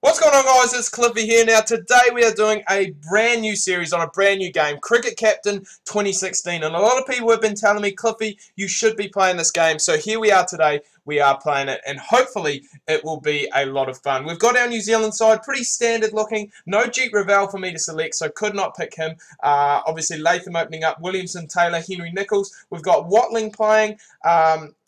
What's going on, guys? It's Cliffy here. Now today we are doing a brand new series on a brand new game, Cricket Captain 2016, and a lot of people have been telling me, Cliffy, you should be playing this game. So here we are today. We are playing it, and hopefully it will be a lot of fun. We've got our New Zealand side, pretty standard looking. No Jeet Ravel for me to select, so could not pick him. Obviously Latham opening up, Williamson, Taylor, Henry Nicholls. We've got Watling playing.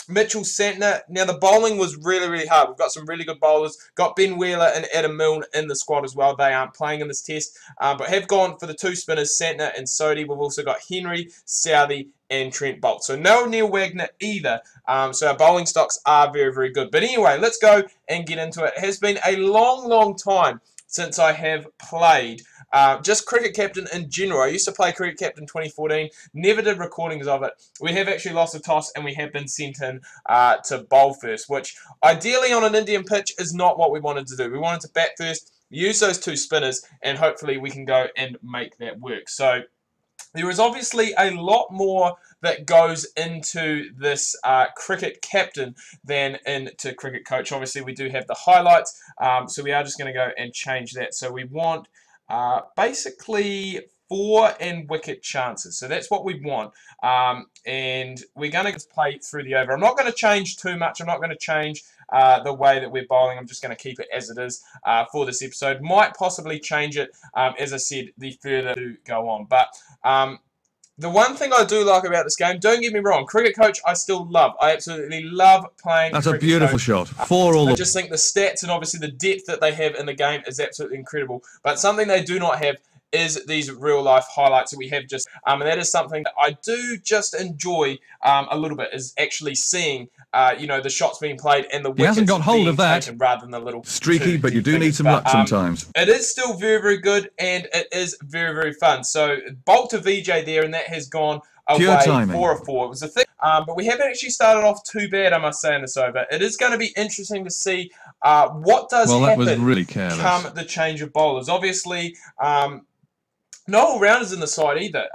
Mitchell Santner. Now, the bowling was really hard. We've got some really good bowlers. Got Ben Wheeler and Adam Milne in the squad as well. They aren't playing in this test, but have gone for the two spinners, Santner and Sodhi. We've also got Henry, Southey, and Trent Boult. So no Neil Wagner either. So our bowling stocks are very good. But anyway, let's go and get into it. It has been a long time since I have played just Cricket Captain in general. I used to play Cricket Captain 2014, never did recordings of it. We have actually lost a toss and we have been sent in to bowl first, which ideally on an Indian pitch is not what we wanted to do. We wanted to bat first, use those two spinners, and hopefully we can go and make that work. So there is obviously a lot more that goes into this Cricket Captain than into Cricket Coach. Obviously, we do have the highlights, so we are just going to go and change that. So we want basically 4 and wicket chances. So that's what we want. And we're going to play through the over. I'm not going to change too much. I'm not going to change the way that we're bowling. I'm just going to keep it as it is for this episode. Might possibly change it, as I said, the further to go on. But the one thing I do like about this game, don't get me wrong, Cricket Coach I still love. I absolutely love playing That's Cricket a beautiful Coach. Shot. 4 all. I just think the stats and obviously the depth that they have in the game is absolutely incredible. But something they do not have is these real-life highlights that we have just, and that is something that I do just enjoy a little bit, is actually seeing, you know, the shots being played and the wickets He hasn't got hold of that. taken rather than the little Streaky, but you do need some luck sometimes. It is still very good, and it is very fun. So Bolt to VJ there, and that has gone away for a 4. It was a thing, but we haven't actually started off too bad, I must say, in this over. It is going to be interesting to see what does happen that was really careless. Come the change of bowlers. Obviously, no all-rounders in the side either.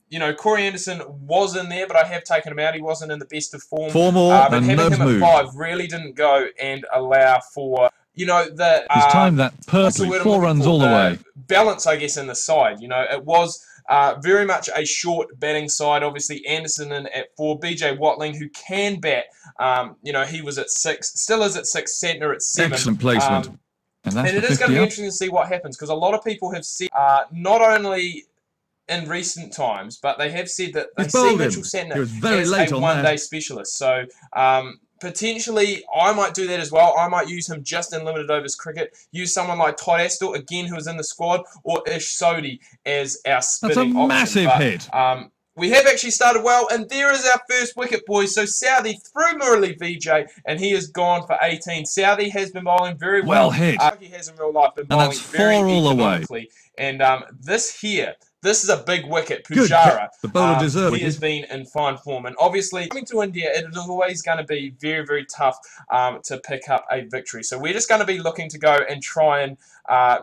You know, Corey Anderson was in there, but I have taken him out. He wasn't in the best of form. 4 more, but and having no him move. at 5 really didn't go and allow for, you know, the He's timed that perfectly. 4 runs all the way. Balance, I guess, in the side. You know, it was very much a short batting side. Obviously, Anderson in at 4. BJ Watling, who can bat. You know, he was at 6. Still is at 6. Santner at 7. Excellent placement. And it is going to be interesting to see what happens, because a lot of people have said, not only in recent times, but they have said that they see Mitchell Santner as a one-day specialist. So potentially, I might do that as well. I might use him just in limited overs cricket. Use someone like Todd Astle, again, who is in the squad, or Ish Sodhi as our spinning option. That's a massive hit. We have actually started well, and there is our first wicket, boys. So Southey through Murali VJ, and he has gone for 18. Southey has been bowling very well. Well hit. He has in real life been bowling very economically. And this is a big wicket. Pujara, the bowler deserved it. He has been in fine form. And obviously, coming to India, it is always going to be very tough to pick up a victory. So we're just going to be looking to go and try and, I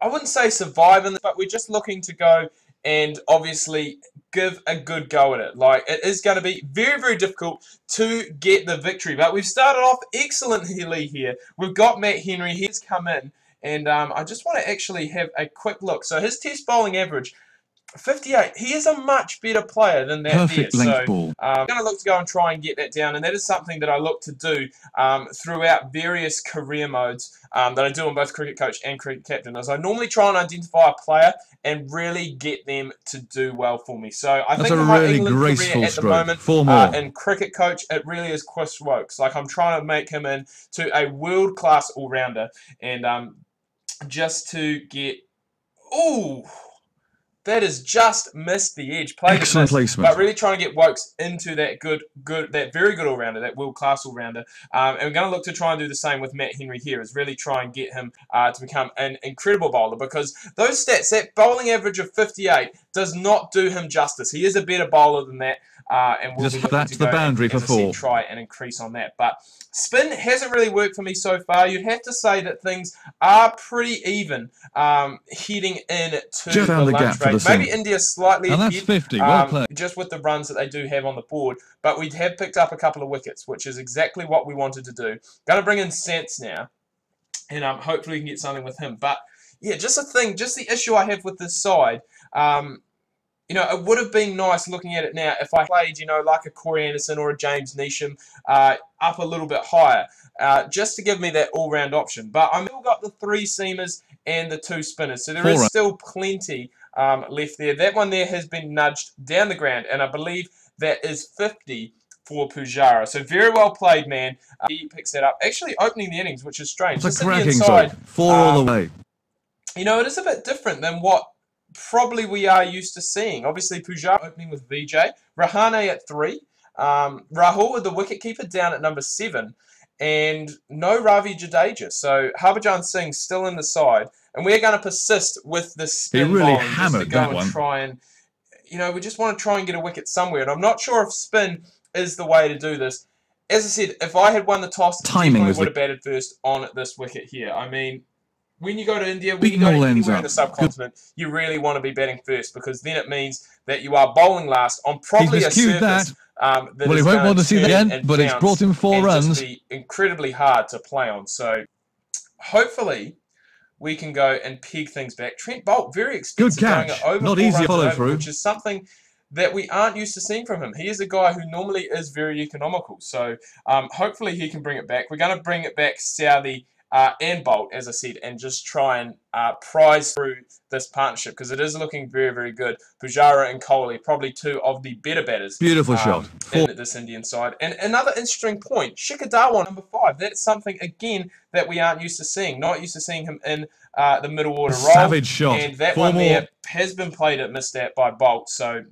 wouldn't say survive in this, but we're just looking to go and obviously give a good go at it. Like, it is going to be very difficult to get the victory. But we've started off excellently here. We've got Matt Henry. He's come in. And I just want to actually have a quick look. So his test bowling average, 58. He is a much better player than that. Perfect length ball. I'm going to look to go and try and get that down. And that is something that I look to do throughout various career modes that I do on both Cricket Coach and Cricket Captain. As I normally try and identify a player and really get them to do well for me. So I think a my really England graceful career at the stroke. moment 4 more. in Cricket Coach, it really is Chris Wokes. Like, I'm trying to make him into a world-class all-rounder. And just to get... Ooh! That has just missed the edge. Excellent placement. But really trying to get Wokes into that that very good all-rounder, that world-class all-rounder. And we're going to look to try and do the same with Matt Henry here, is really try and get him to become an incredible bowler, because those stats, that bowling average of 58, does not do him justice. He is a better bowler than that. And we'll just that's the boundary for 4. Try and increase on that. But spin hasn't really worked for me so far. You'd have to say that things are pretty even heading in to just the lunch break. Maybe India slightly ahead. And that's 50. Well played. Just with the runs that they do have on the board. But we have picked up a couple of wickets, which is exactly what we wanted to do. Going to bring in Sants now. and hopefully we can get something with him. But yeah, just the issue I have with this side. You know, it would have been nice looking at it now if I played, you know, like a Corey Anderson or a James Neesham up a little bit higher, just to give me that all-round option. But I've still got the 3 seamers and the 2 spinners, so there is still plenty left there. That one there has been nudged down the ground, and I believe that is 50 for Pujara. So very well played, man. He picks that up. Actually opening the innings, which is strange. It's Just a at the cracking inside, side. 4 all the way. You know, it is a bit different than what probably we are used to seeing. Obviously, Pujara opening with Vijay, Rahane at 3, Rahul with the wicketkeeper down at number 7, and no Ravi Jadeja. So Harbhajan Singh still in the side, and we're going to persist with the spin really bowling just to go that and one. try and, you know, we just want to try and get a wicket somewhere. And I'm not sure if spin is the way to do this. As I said, if I had won the toss, timing would have batted first on this wicket here. I mean, when you go to India, when you go to anywhere in the subcontinent, you really want to be batting first, because then it means that you are bowling last on probably a surface that well, he won't want to see that again, but it's brought him 4 runs. Just be incredibly hard to play on. So hopefully we can go and peg things back. Trent Boult, very expensive, good catch, going over not 4 easy to runs follow over, through, which is something that we aren't used to seeing from him. He is a guy who normally is very economical. So hopefully he can bring it back. We're going to bring it back Southee and Boult, as I said, and just try and prize through this partnership, because it is looking very, very good. Pujara and Kohli, probably 2 of the better batters. Beautiful shot. In this Indian side. And another interesting point, Shikhar Dhawan, number 5. That's something, again, that we aren't used to seeing. Not used to seeing him in the middle order role. Savage shot. And that one there has been played at missed at by Boult. So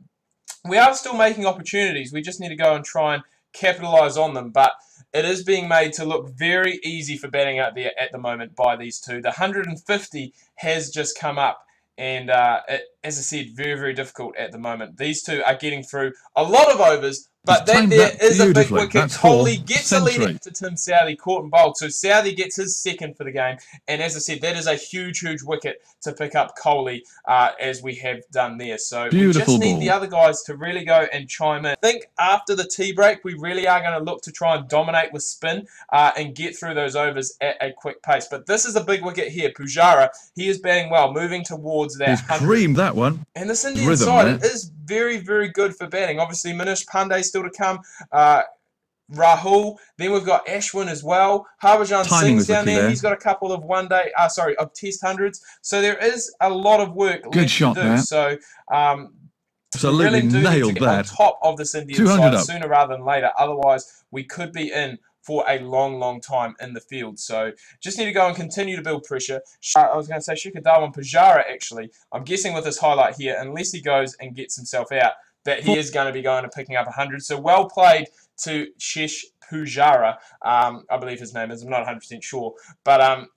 we are still making opportunities. We just need to go and try and capitalise on them. But it is being made to look very easy for batting out there at the moment by these 2. The 150 has just come up, and as I said, very, very difficult at the moment. These 2 are getting through a lot of overs, but that there is a big wicket. Kohli gets a lead to Tim Southee, caught and bowled. So Southee gets his 2nd for the game. And as I said, that is a huge, huge wicket to pick up Kohli, as we have done there. So we just need the other guys to really go and chime in. I think after the tea break, we really are going to look to try and dominate with spin and get through those overs at a quick pace. But this is a big wicket here. Pujara, he is batting well, moving towards that 100. He's creamed that one. And this Indian side is very, very good for batting. Obviously, Manish Pandey still to come. Rahul. Then we've got Ashwin as well. Harbhajan Singh's down there. He's got a couple of of test hundreds. So there is a lot of work left to do. Man. So absolutely really do nailed need to get that. on top of this Indian side sooner rather than later. Otherwise, we could be in for a long, long time in the field. So just need to go and continue to build pressure. I was going to say Shikhar Dhawan, Pujara actually. I'm guessing with this highlight here, unless he goes and gets himself out, that he is going to be going and picking up 100. So well played to Shesh Pujara, I believe his name is. I'm not 100% sure. But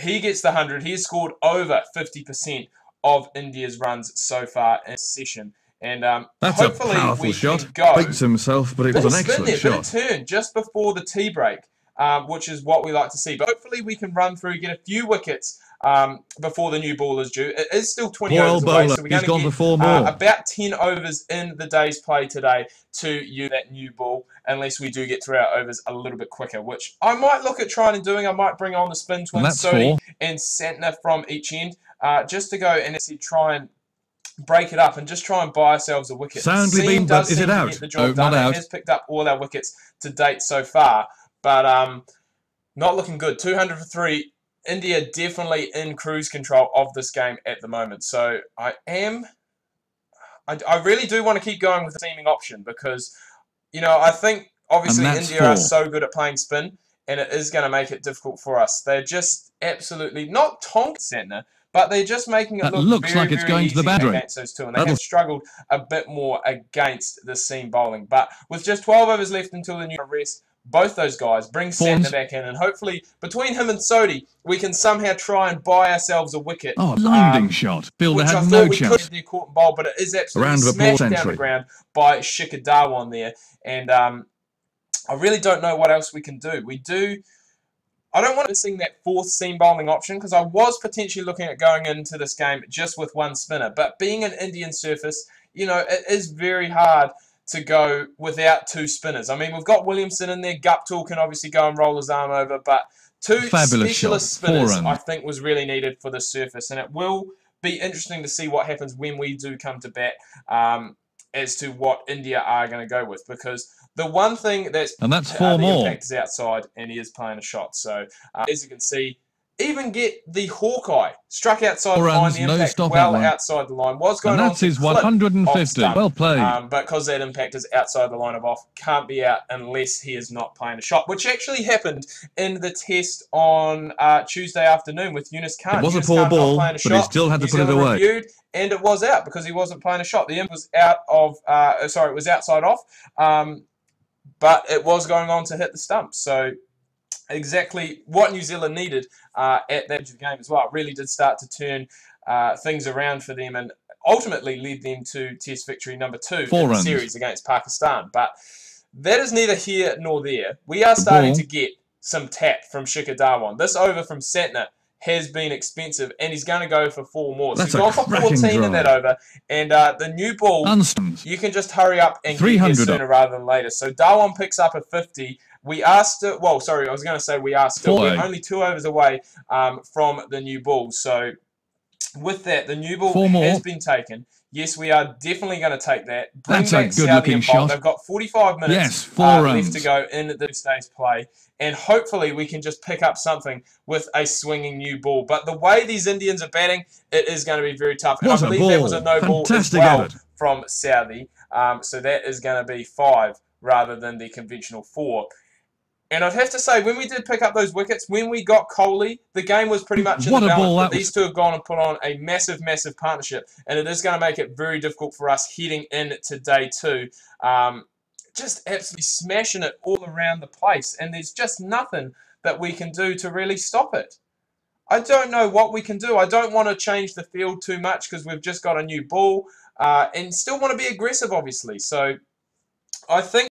he gets the 100. He has scored over 50% of India's runs so far in this session. And that's hopefully a powerful we shot. Can go. Beats himself, but it was an excellent shot. Bit of turn just before the tea break, which is what we like to see. But hopefully we can run through, get a few wickets before the new ball is due. It is still 20 overs away, so we're going to get about 10 overs in the day's play today to use that new ball, unless we do get through our overs a little bit quicker, which I might look at trying and doing. I might bring on the spin twins, Sodhi and Santner from each end, just to go and actually try and break it up and just try and buy ourselves a wicket. Soundly beam, but is it out? The job done. It has picked up all our wickets to date so far, but not looking good. 200 for 3. India definitely in cruise control of this game at the moment. So I really do want to keep going with the seaming option, because, you know, I think obviously India are so good at playing spin, and it is going to make it difficult for us. They're just absolutely not tonk Santner, but they're just making it look very, very going to the boundary against those 2, and they have struggled a bit more against the seam bowling. But with just 12 overs left until the new rest, both those guys bring Santner back in, and hopefully between him and Sodhi, we can somehow try and buy ourselves a wicket. Oh, blinding shot. Builder had no chance. We could caught and bowl, but it is absolutely smashed down the ground by Shikhar Dhawan there. And I really don't know what else we can do. I don't want to sing that 4th seam bowling option, because I was potentially looking at going into this game just with 1 spinner. But being an Indian surface, you know, it is very hard to go without 2 spinners. I mean, we've got Williamson in there. Guptill can obviously go and roll his arm over, but Two Fabulous specialist shot. spinners, Forehand. I think, was really needed for the surface, and it will be interesting to see what happens when we do come to bat as to what India are going to go with, because the one thing that's four the more. impact is outside, and he is playing a shot. So as you can see, even get the Hawkeye struck outside the line, the impact well outside the line, was going on to his 150. Well played. But because that impact is outside the line of off, can't be out unless he is not playing a shot, which actually happened in the test on Tuesday afternoon with Yunus Khan. It was a poor ball, but he still had to put it away. Reviewed, and it was out because he wasn't playing a shot. The imp was out of, it was outside off, but it was going on to hit the stump. So exactly what New Zealand needed at that stage of the game as well. It really did start to turn things around for them, and ultimately led them to Test victory number 2 in the series against Pakistan. But that is neither here nor there. We are starting to get some tap from Shikhar Dhawan. This over from Santner has been expensive, and he's going to go for 4 more. So he's gone for 14 in that over, and the new ball, you can just hurry up and get here sooner rather than later. So Dhawan picks up a 50. We are still, well, sorry, I was going to say we are still, we're only 2 overs away from the new ball. So with that, the new ball has been taken. Yes, we are definitely going to take that. Bring back Saudi and Bolt. They've got 45 minutes left to go in the stage play. And hopefully we can just pick up something with a swinging new ball. But the way these Indians are batting, it is going to be very tough. And I believe that was a no ball as well from Saudi. So that is going to be 5 rather than the conventional 4. And I'd have to say, when we did pick up those wickets, when we got Kohli, the game was pretty much in the balance. But these two have gone and put on a massive, massive partnership. And it is going to make it very difficult for us heading into day 2. Just absolutely smashing it all around the place. And there's just nothing that we can do to really stop it. I don't know what we can do. I don't want to change the field too much because we've just got a new ball. And still want to be aggressive, obviously. So I think